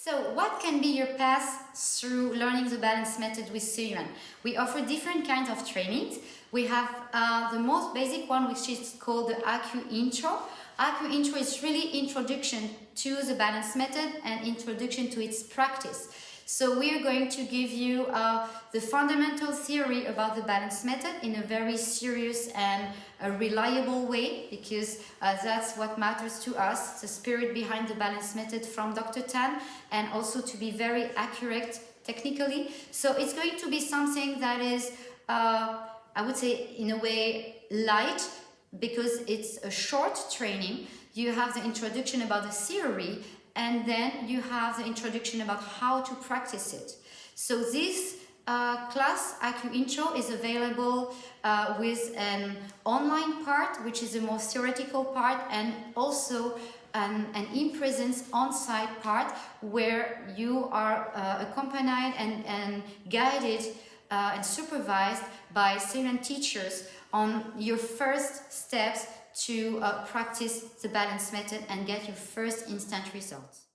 So what can be your path through learning the balance method with Yuan? We offer different kinds of trainings. We have the most basic one, which is called the AcuIntro. AcuIntro is really introduction to the balance method and introduction to its practice. So we are going to give you the fundamental theory about the balance method in a very serious and reliable way, because that's what matters to us, the spirit behind the balance method from Dr. Tan, and also to be very accurate technically. So it's going to be something that is, I would say, in a way light, because it's a short training. You have the introduction about the theory, and then you have the introduction about how to practice it. So this class, AcuIntro, is available with an online part, which is a more theoretical part, and also an in-presence on-site part where you are accompanied and guided and supervised by student teachers on your first steps to practice the balance method and get your first instant results.